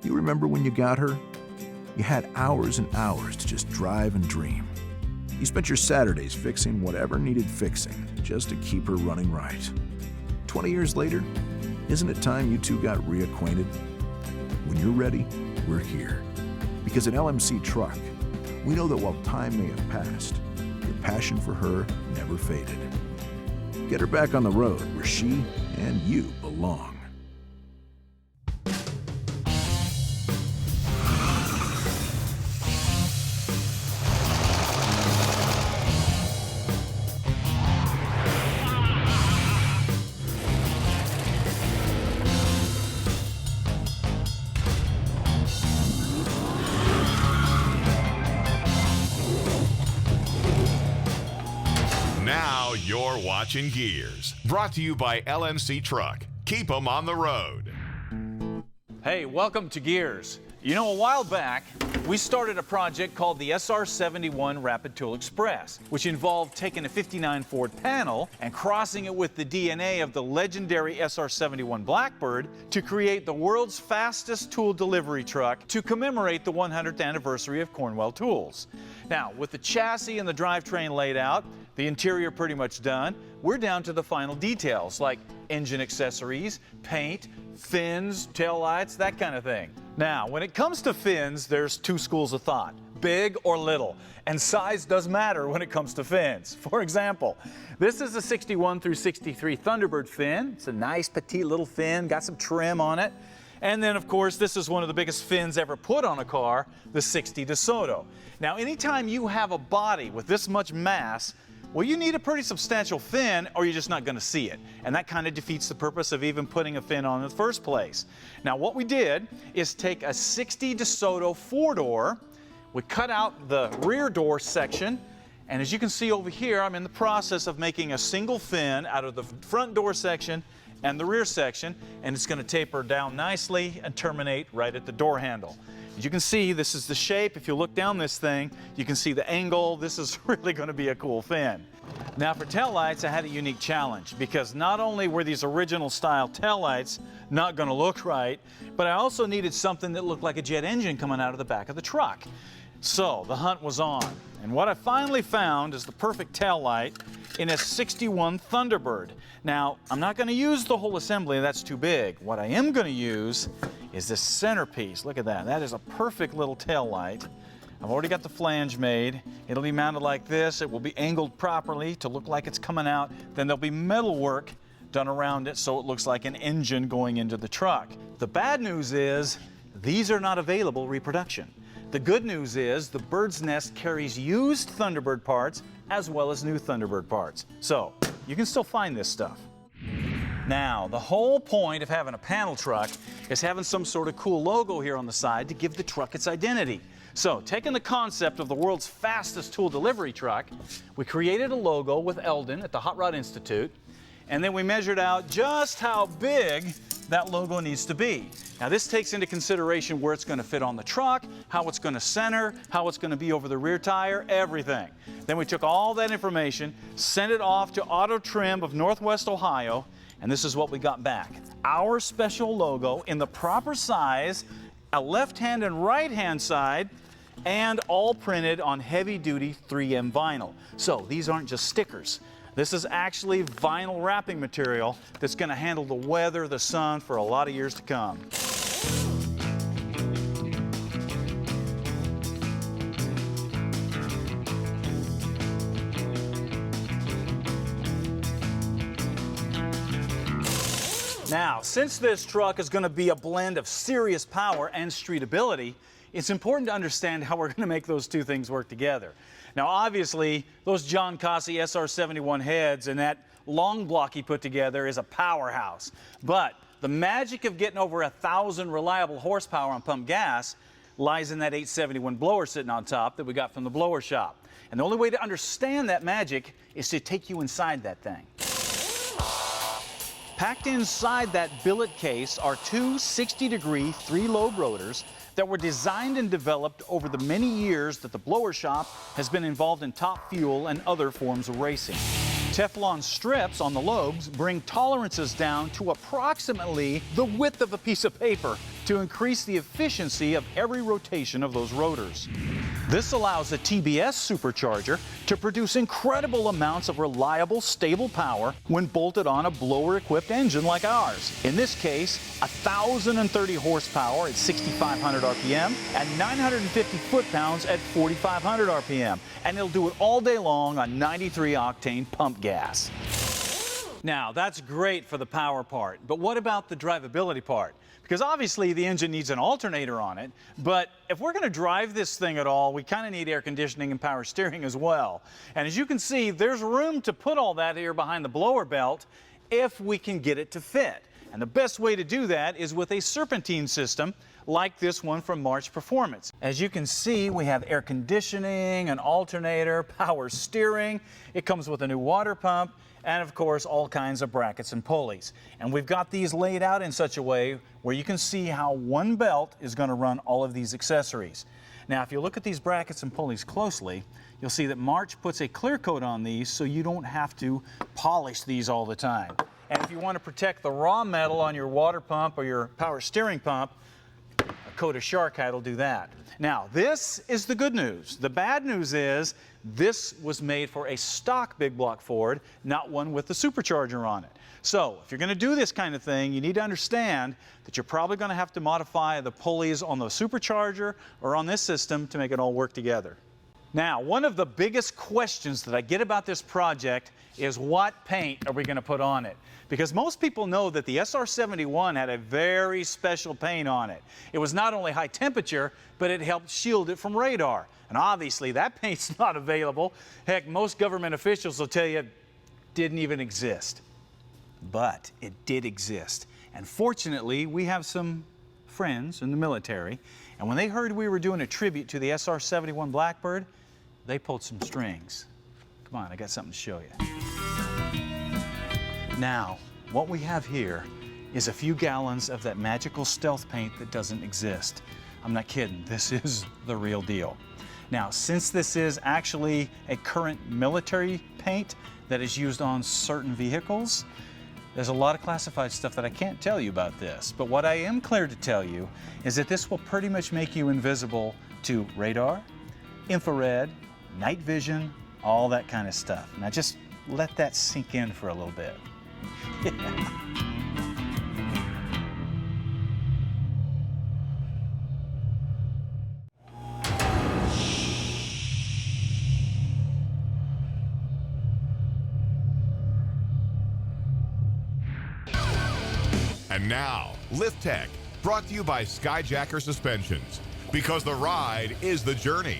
You remember when you got her? You had hours and hours to just drive and dream. You spent your Saturdays fixing whatever needed fixing just to keep her running right. 20 years later, isn't it time you two got reacquainted? When you're ready, we're here. Because at LMC Truck, we know that while time may have passed, your passion for her never faded. Get her back on the road where she and you belong. Now you're watching Gearz, brought to you by LMC Truck. Keep them on the road. Hey, welcome to Gearz. You know, a while back, we started a project called the SR-71 Rapid Tool Express, which involved taking a '59 Ford panel and crossing it with the DNA of the legendary SR-71 Blackbird to create the world's fastest tool delivery truck to commemorate the 100th anniversary of Cornwell Tools. Now, with the chassis and the drivetrain laid out, the interior pretty much done, we're down to the final details like engine accessories, paint, fins, taillights, that kind of thing. Now, when it comes to fins, there's two schools of thought, big or little, and size does matter when it comes to fins. For example, this is a 61 through 63 Thunderbird fin. It's a nice petite little fin, got some trim on it. And then, of course, this is one of the biggest fins ever put on a car, the 60 DeSoto. Now, anytime you have a body with this much mass, well, you need a pretty substantial fin or you're just not going to see it. And that kind of defeats the purpose of even putting a fin on in the first place. Now, what we did is take a 60 DeSoto 4-door, we cut out the rear door section, and as you can see over here, I'm in the process of making a single fin out of the front door section and the rear section, and it's going to taper down nicely and terminate right at the door handle. As you can see, this is the shape. If you look down this thing, you can see the angle. This is really going to be a cool fin. Now for taillights, I had a unique challenge because not only were these original style taillights not going to look right, but I also needed something that looked like a jet engine coming out of the back of the truck. So the hunt was on. And what I finally found is the perfect taillight in a 61 Thunderbird. Now, I'm not going to use the whole assembly, that's too big. What I am going to use is this centerpiece. Look at that. That is a perfect little tail light. I've already got the flange made. It'll be mounted like this. It will be angled properly to look like it's coming out. Then there'll be metal work done around it so it looks like an engine going into the truck. The bad news is these are not available reproduction. The good news is the Bird's Nest carries used Thunderbird parts as well as new Thunderbird parts. So you can still find this stuff. Now, the whole point of having a panel truck is having some sort of cool logo here on the side to give the truck its identity. So, taking the concept of the world's fastest tool delivery truck, we created a logo with Eldon at the Hot Rod Institute, and then we measured out just how big that logo needs to be. Now, this takes into consideration where it's going to fit on the truck, how it's going to center, how it's going to be over the rear tire, everything. Then we took all that information, sent it off to Auto Trim of Northwest Ohio, and this is what we got back. Our special logo in the proper size, a left-hand and right-hand side, and all printed on heavy-duty 3M vinyl. So these aren't just stickers. This is actually vinyl wrapping material that's going to handle the weather, the sun for a lot of years to come. Now, since this truck is going to be a blend of serious power and streetability, it's important to understand how we're going to make those two things work together. Now, obviously, those John Cossey SR-71 heads and that long block he put together is a powerhouse. But the magic of getting over 1,000 reliable horsepower on pump gas lies in that 871 blower sitting on top that we got from the blower shop. And the only way to understand that magic is to take you inside that thing. Packed inside that billet case are two 60-degree 3-lobe rotors that were designed and developed over the many years that the blower shop has been involved in Top Fuel and other forms of racing. Teflon strips on the lobes bring tolerances down to approximately the width of a piece of paper to increase the efficiency of every rotation of those rotors. This allows the TBS supercharger to produce incredible amounts of reliable, stable power when bolted on a blower-equipped engine like ours. In this case, 1,030 horsepower at 6,500 RPM and 950 foot-pounds at 4,500 RPM. And it'll do it all day long on 93 octane pump gas. Now, that's great for the power part, but what about the drivability part? Because obviously the engine needs an alternator on it, but if we're going to drive this thing at all, we kind of need air conditioning and power steering as well. And as you can see, there's room to put all that here behind the blower belt if we can get it to fit. And the best way to do that is with a serpentine system like this one from March Performance. As you can see, we have air conditioning, an alternator, power steering. It comes with a new water pump, and of course all kinds of brackets and pulleys. And we've got these laid out in such a way where you can see how one belt is going to run all of these accessories. Now if you look at these brackets and pulleys closely, you'll see that March puts a clear coat on these so you don't have to polish these all the time. And if you want to protect the raw metal on your water pump or your power steering pump, a coat of shark hide will do that. Now, this is the good news. The bad news is this was made for a stock big block Ford, not one with the supercharger on it. So, if you're going to do this kind of thing, you need to understand that you're probably going to have to modify the pulleys on the supercharger or on this system to make it all work together. Now, one of the biggest questions that I get about this project is what paint are we going to put on it? Because most people know that the SR-71 had a very special paint on it. It was not only high temperature, but it helped shield it from radar. And obviously that paint's not available. Heck, most government officials will tell you it didn't even exist. But it did exist. And fortunately, we have some friends in the military, and when they heard we were doing a tribute to the SR-71 Blackbird, they pulled some strings. Come on, I got something to show you. Now, what we have here is a few gallons of that magical stealth paint that doesn't exist. I'm not kidding, this is the real deal. Now, since this is actually a current military paint that is used on certain vehicles, there's a lot of classified stuff that I can't tell you about this. But what I am clear to tell you is that this will pretty much make you invisible to radar, infrared, night vision, all that kind of stuff. Now just let that sink in for a little bit. And now, Lift Tech, brought to you by Skyjacker Suspensions, because the ride is the journey.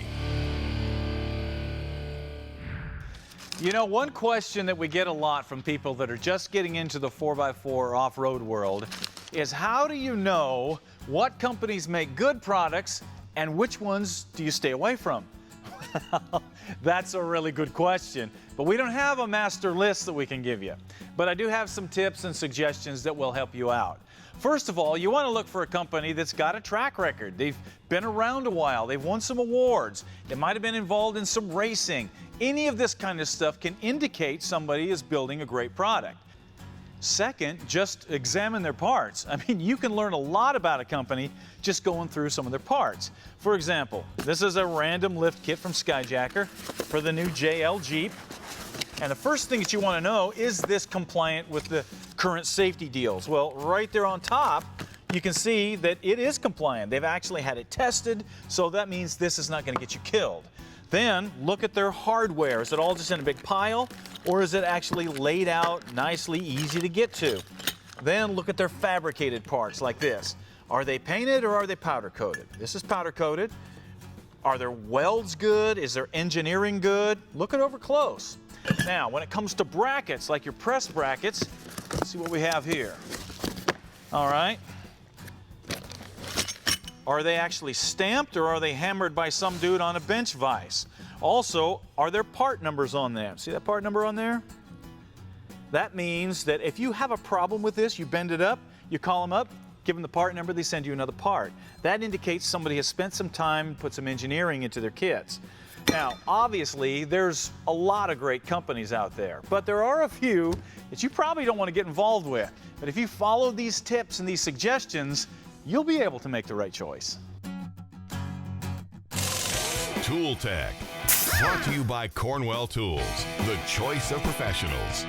You know, one question that we get a lot from people that are just getting into the 4x4 off-road world is how do you know what companies make good products and which ones do you stay away from? That's a really good question, but we don't have a master list that we can give you. But I do have some tips and suggestions that will help you out. First of all, you want to look for a company that's got a track record. They've been around a while. They've won some awards. They might have been involved in some racing. Any of this kind of stuff can indicate somebody is building a great product. Second, just examine their parts. I mean, you can learn a lot about a company just going through some of their parts. For example, this is a random lift kit from Skyjacker for the new JL Jeep. And the first thing that you want to know, is this compliant with the current safety deals? Well, right there on top, you can see that it is compliant. They've actually had it tested, so that means this is not going to get you killed. Then look at their hardware. Is it all just in a big pile, or is it actually laid out nicely, easy to get to? Then look at their fabricated parts like this. Are they painted or are they powder coated? This is powder coated. Are their welds good? Is their engineering good? Look it over close. Now, when it comes to brackets, like your press brackets, let's see what we have here. All right. Are they actually stamped or are they hammered by some dude on a bench vise? Also, are there part numbers on them? See that part number on there? That means that if you have a problem with this, you bend it up, you call them up, give them the part number, they send you another part. That indicates somebody has spent some time, put some engineering into their kits. Now, obviously, there's a lot of great companies out there, but there are a few that you probably don't want to get involved with. But if you follow these tips and these suggestions, you'll be able to make the right choice. Tool Tech, brought to you by Cornwell Tools, the choice of professionals.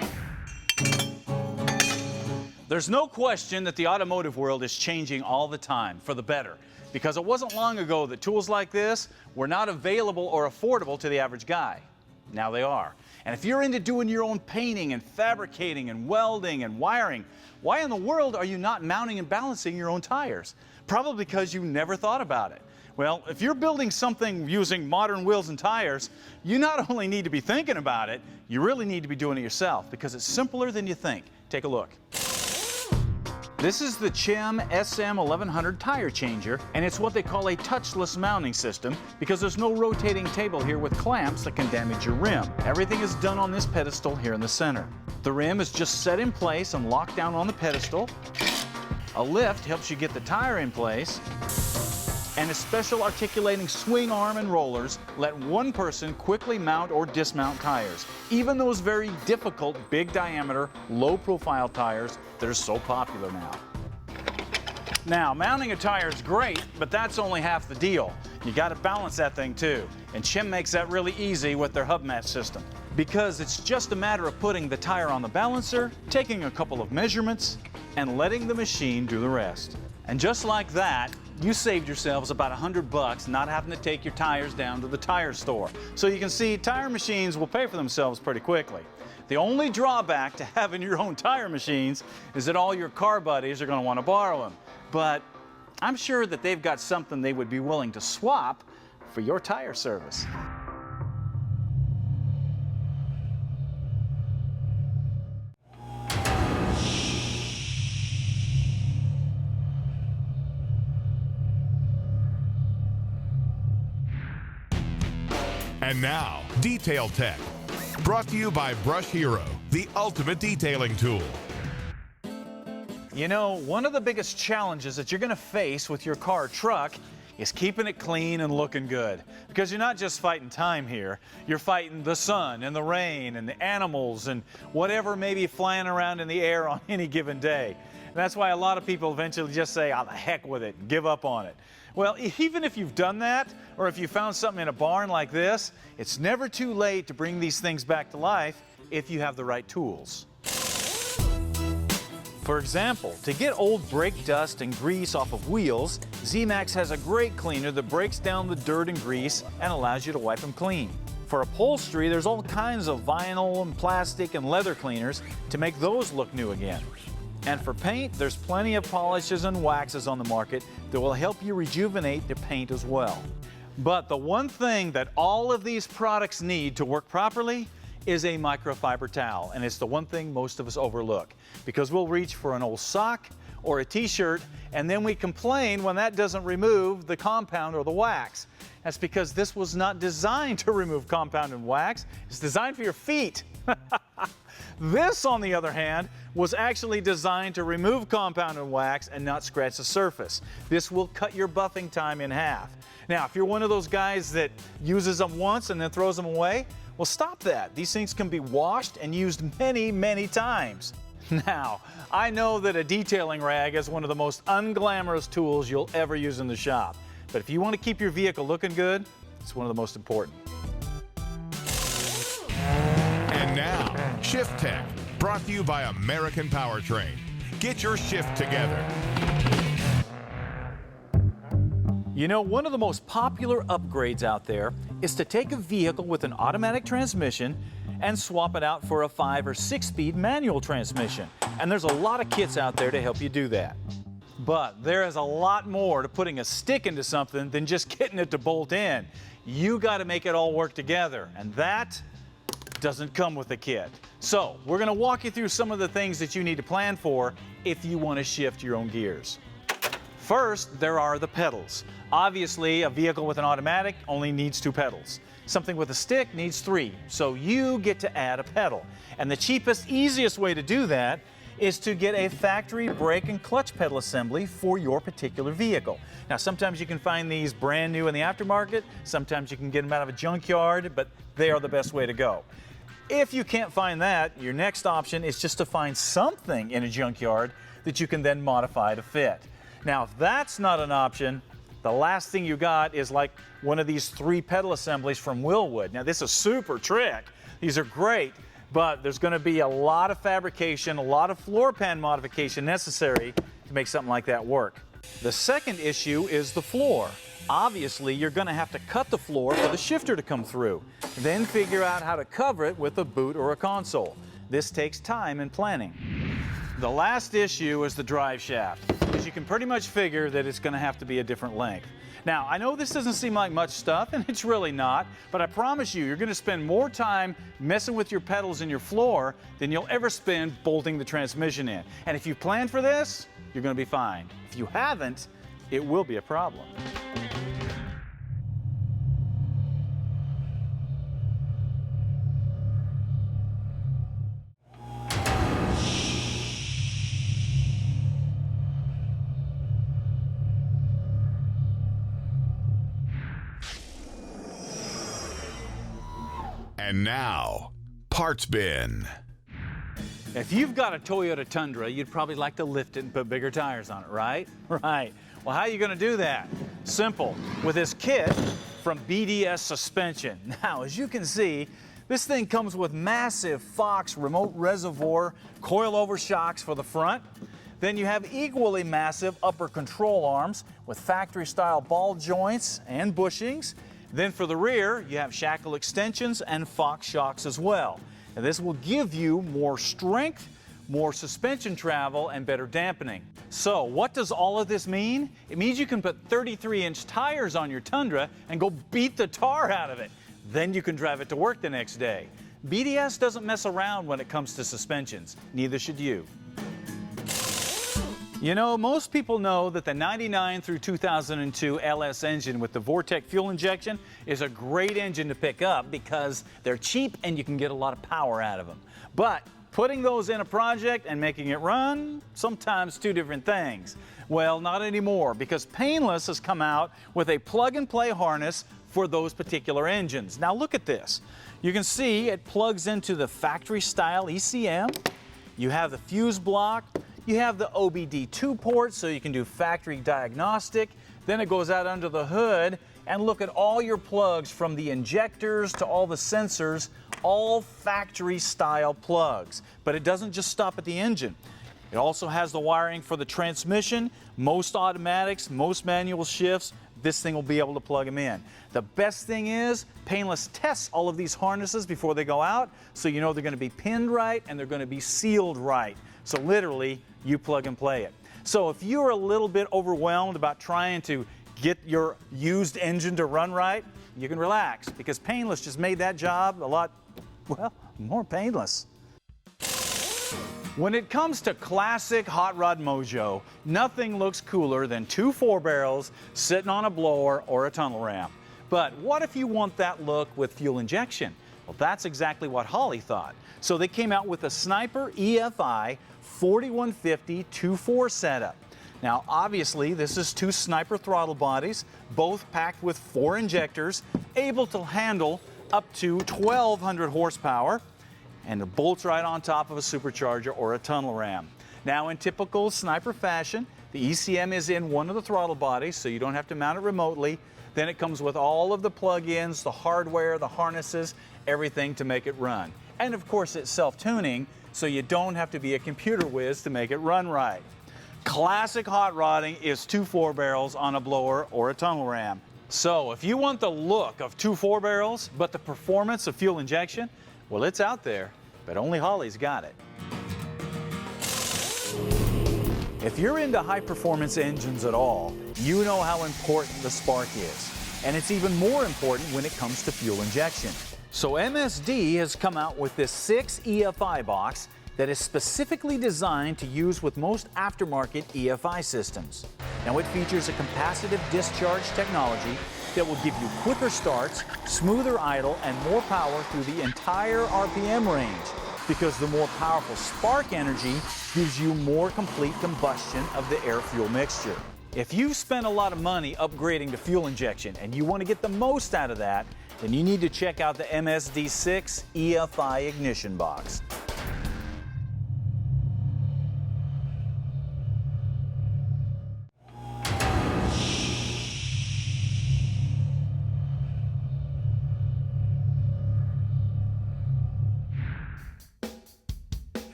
There's no question that the automotive world is changing all the time for the better, because it wasn't long ago that tools like this were not available or affordable to the average guy. Now they are. And if you're into doing your own painting and fabricating and welding and wiring, why in the world are you not mounting and balancing your own tires? Probably because you never thought about it. Well, if you're building something using modern wheels and tires, you not only need to be thinking about it, you really need to be doing it yourself, because it's simpler than you think. Take a look. This is the CHEM SM1100 tire changer, and it's what they call a touchless mounting system because there's no rotating table here with clamps that can damage your rim. Everything is done on this pedestal here in the center. The rim is just set in place and locked down on the pedestal. A lift helps you get the tire in place, and a special articulating swing arm and rollers let one person quickly mount or dismount tires, even those very difficult big diameter, low profile tires that are so popular now. Now, mounting a tire is great, but that's only half the deal. You got to balance that thing too, and CHEM makes that really easy with their hub match system, because it's just a matter of putting the tire on the balancer, taking a couple of measurements, and letting the machine do the rest. And just like that, you saved yourselves about $100 not having to take your tires down to the tire store. So you can see tire machines will pay for themselves pretty quickly. The only drawback to having your own tire machines is that all your car buddies are going to want to borrow them. But I'm sure that they've got something they would be willing to swap for your tire service. And now, Detail Tech, brought to you by Brush Hero, the ultimate detailing tool. You know, one of the biggest challenges that you're going to face with your car or truck is keeping it clean and looking good. Because you're not just fighting time here, you're fighting the sun and the rain and the animals and whatever may be flying around in the air on any given day. And that's why a lot of people eventually just say, "Oh, the heck with it, give up on it." Well, even if you've done that, or if you found something in a barn like this, it's never too late to bring these things back to life if you have the right tools. For example, to get old brake dust and grease off of wheels, Z-Max has a great cleaner that breaks down the dirt and grease and allows you to wipe them clean. For upholstery, there's all kinds of vinyl and plastic and leather cleaners to make those look new again. And for paint, there's plenty of polishes and waxes on the market that will help you rejuvenate the paint as well. But the one thing that all of these products need to work properly is a microfiber towel, and it's the one thing most of us overlook, because we'll reach for an old sock or a t-shirt, and then we complain when that doesn't remove the compound or the wax. That's because this was not designed to remove compound and wax. It's designed for your feet. This, on the other hand, was actually designed to remove compound and wax and not scratch the surface. This will cut your buffing time in half. Now, if you're one of those guys that uses them once and then throws them away, well, stop that. These things can be washed and used many, many times. Now, I know that a detailing rag is one of the most unglamorous tools you'll ever use in the shop. But if you want to keep your vehicle looking good, it's one of the most important. And now, Shift Tech, brought to you by American Powertrain. Get your shift together. You know, one of the most popular upgrades out there is to take a vehicle with an automatic transmission and swap it out for a 5 or 6-speed manual transmission. And there's a lot of kits out there to help you do that. But there is a lot more to putting a stick into something than just getting it to bolt in. You got to make it all work together, and that doesn't come with a kit. So we're going to walk you through some of the things that you need to plan for if you want to shift your own gears. First, there are the pedals. Obviously, a vehicle with an automatic only needs 2 pedals. Something with a stick needs 3, so you get to add a pedal. And the cheapest, easiest way to do that is to get a factory brake and clutch pedal assembly for your particular vehicle. Now, sometimes you can find these brand new in the aftermarket, sometimes you can get them out of a junkyard, but they are the best way to go. If you can't find that, your next option is just to find something in a junkyard that you can then modify to fit. Now, if that's not an option, the last thing you got is like one of these 3 pedal assemblies from Willwood. Now, this is a super trick. These are great, but there's going to be a lot of fabrication, a lot of floor pan modification necessary to make something like that work. The second issue is the floor. Obviously, you're going to have to cut the floor for the shifter to come through, then figure out how to cover it with a boot or a console. This takes time and planning. The last issue is the drive shaft, because you can pretty much figure that it's going to have to be a different length. Now, I know this doesn't seem like much stuff, and it's really not, but I promise you, you're going to spend more time messing with your pedals and your floor than you'll ever spend bolting the transmission in. And if you plan for this, you're going to be fine. If you haven't, it will be a problem. And now, Parts Bin. If you've got a Toyota Tundra, you'd probably like to lift it and put bigger tires on it, right? Right. Well, how are you going to do that? Simple. With this kit from BDS Suspension. Now, as you can see, this thing comes with massive Fox remote reservoir coilover shocks for the front. Then you have equally massive upper control arms with factory-style ball joints and bushings. Then for the rear, you have shackle extensions and Fox shocks as well. And this will give you more strength, more suspension travel, and better dampening. So what does all of this mean? It means you can put 33-inch tires on your Tundra and go beat the tar out of it. Then you can drive it to work the next day. BDS doesn't mess around when it comes to suspensions. Neither should you. You know, most people know that the 99 through 2002 LS engine with the Vortec fuel injection is a great engine to pick up because they're cheap and you can get a lot of power out of them. But putting those in a project and making it run, sometimes two different things. Well, not anymore, because Painless has come out with a plug-and-play harness for those particular engines. Now look at this. You can see it plugs into the factory-style ECM. You have the fuse block. You have the OBD2 port, so you can do factory diagnostic. Then it goes out under the hood and look at all your plugs, from the injectors to all the sensors, all factory style plugs. But it doesn't just stop at the engine. It also has the wiring for the transmission, most automatics, most manual shifts. This thing will be able to plug them in. The best thing is, Painless tests all of these harnesses before they go out, so you know they're going to be pinned right and they're going to be sealed right. So literally, you plug and play it. So if you're a little bit overwhelmed about trying to get your used engine to run right, you can relax, because Painless just made that job a lot, well, more painless. When it comes to classic hot rod mojo, nothing looks cooler than two 4-barrels sitting on a blower or a tunnel ram. But what if you want that look with fuel injection? Well, that's exactly what Holley thought. So they came out with a Sniper EFI 4150 2.4 setup. Now, obviously, this is two Sniper throttle bodies, both packed with 4 injectors, able to handle up to 1,200 horsepower, and it bolts right on top of a Supercharger or a tunnel ram. Now, in typical Sniper fashion, the ECM is in one of the throttle bodies, so you don't have to mount it remotely. Then it comes with all of the plug-ins, the hardware, the harnesses, everything to make it run. And of course, it's self-tuning, so you don't have to be a computer whiz to make it run right. Classic hot rodding is two 4-barrels on a blower or a tunnel ram. So if you want the look of two 4-barrels, but the performance of fuel injection, well, it's out there, but only Holley's got it. If you're into high-performance engines at all, you know how important the spark is. And it's even more important when it comes to fuel injection. So MSD has come out with this 6 EFI box that is specifically designed to use with most aftermarket EFI systems. Now, it features a capacitive discharge technology that will give you quicker starts, smoother idle, and more power through the entire RPM range, because the more powerful spark energy gives you more complete combustion of the air-fuel mixture. If you've spent a lot of money upgrading to fuel injection and you want to get the most out of that, then you need to check out the MSD 6 EFI ignition box.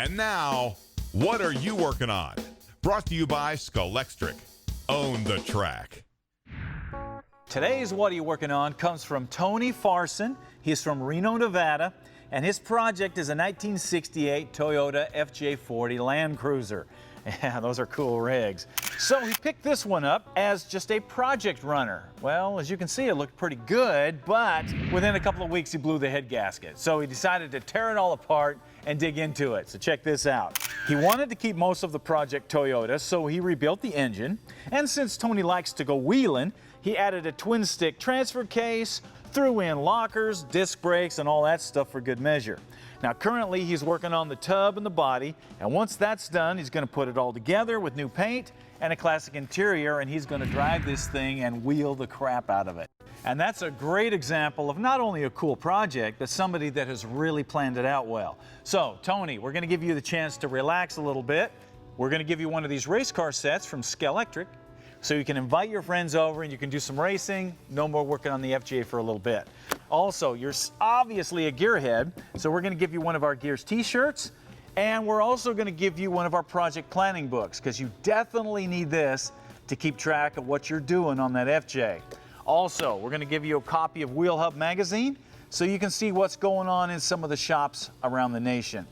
And now, what are you working on? Brought to you by Scalextric. Own the track. Today's What Are You Working On comes from Tony Farson. He's from Reno, Nevada, and his project is a 1968 Toyota FJ40 Land Cruiser. Yeah, those are cool rigs. So he picked this one up as just a project runner. Well, as you can see, it looked pretty good, but within a couple of weeks, he blew the head gasket. So he decided to tear it all apart and dig into it. So check this out. He wanted to keep most of the project Toyota, so he rebuilt the engine. And since Tony likes to go wheeling, he added a twin stick transfer case, threw in lockers, disc brakes, and all that stuff for good measure. Now currently he's working on the tub and the body, and once that's done, he's going to put it all together with new paint and a classic interior, and he's going to drive this thing and wheel the crap out of it. And that's a great example of not only a cool project, but somebody that has really planned it out well. So Tony, we're going to give you the chance to relax a little bit. We're going to give you one of these race car sets from Scalextric, so you can invite your friends over and you can do some racing. No more working on the FJ for a little bit. Also, you're obviously a gearhead, so we're going to give you one of our Gearz t-shirts, and we're also going to give you one of our project planning books, because you definitely need this to keep track of what you're doing on that FJ. Also, we're going to give you a copy of Wheel Hub magazine, so you can see what's going on in some of the shops around the nation.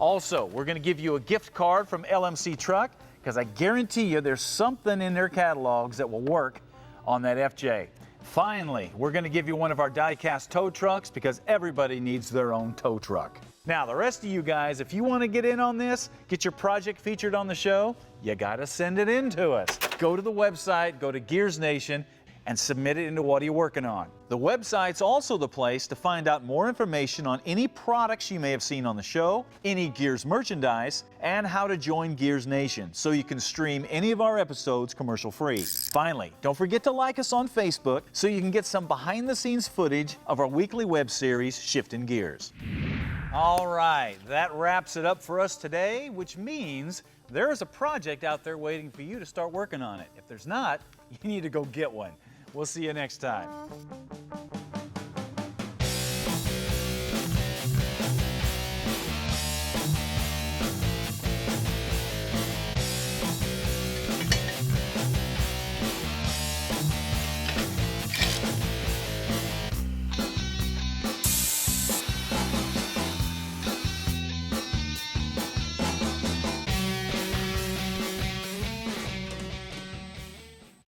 Also, we're going to give you a gift card from LMC Truck, because I guarantee you there's something in their catalogs that will work on that FJ. Finally, we're going to give you one of our die-cast tow trucks, because everybody needs their own tow truck. Now, the rest of you guys, if you want to get in on this, get your project featured on the show, you got to send it in to us. Go to the website, go to Gearz Nation, and submit it into What Are You Working On. The website's also the place to find out more information on any products you may have seen on the show, any Gearz merchandise, and how to join Gearz Nation so you can stream any of our episodes commercial-free. Finally, don't forget to like us on Facebook so you can get some behind-the-scenes footage of our weekly web series, Shifting Gears. All right, that wraps it up for us today, which means there is a project out there waiting for you to start working on it. If there's not, you need to go get one. We'll see you next time.